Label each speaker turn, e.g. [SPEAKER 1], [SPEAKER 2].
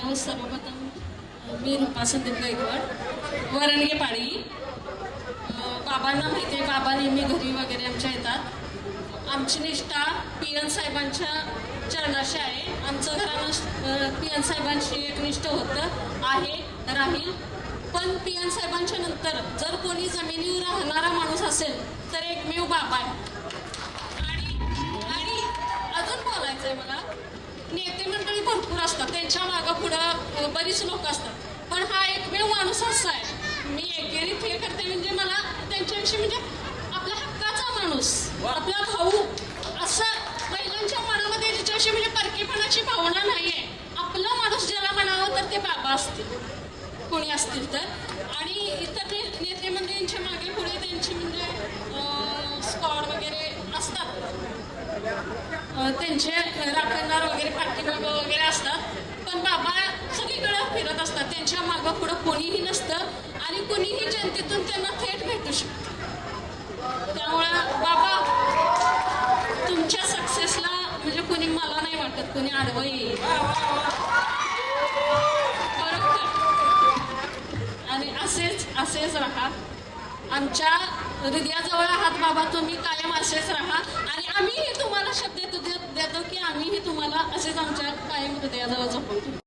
[SPEAKER 1] सगळ्यांना सर्वप्रथम मी रूपा संदीप गायकवाड वरणगे पाडी. बाबांना माहिती आहे, बाबा नेहमी घरी वगैरे आमच्या येतात. आमची निष्ठा पी.एन. साहेबांच्या चरणाशी आहे. आमचं घरानं पी.एन. साहेबांशी एकनिष्ठ होतं आहे, राहील. पण पी.एन. साहेबांच्या नंतर जर कोणी जमिनीवर राहणारा माणूस असेल तर एकमेव बाबा आहे. आणि अजून बोलायचं आहे मला, नेते मंडळी भरपूर असतात, त्यांच्या मागं पुढं बरीच लोक असतात, पण हा एकमेव माणूस असा आहे. मी एकेरीत हे करते म्हणजे मला त्यांच्याविषयी म्हणजे आपला हक्काचा माणूस, आपला भाऊ, असं महिलांच्या मनामध्ये त्याच्याविषयी म्हणजे परकेपणाची भावना नाही आहे. आपला माणूस ज्याला म्हणावं तर ते बाबा असतील, कोणी असतील तर. आणि इतर नेते मंडळींच्या मागे पुढे त्यांची म्हणजे स्कॉड वगैरे असतात, त्यांचे राखणदार वगैरे पाठीमागं वगैरे असतात. पण बाबा सगळीकडे फिरत असतात, त्यांच्या मागं पुढं कोणीही नसतं आणि कोणीही जनतेतून त्यांना थेट भेटू शकतं. त्यामुळं बाबा तुमच्या सक्सेसला म्हणजे कोणी, मला नाही वाटत कोणी आडवं येईल, बरोबर. आणि असेच राहा, आमच्या हृदयाजवळ आहात बाबा, तुम्ही कायम असेच राहा. आणि आम्हीही तुम्हाला शब्द देतो की आम्हीही तुम्हाला असेच आमच्या कायम हृदयाजवळ जपतो.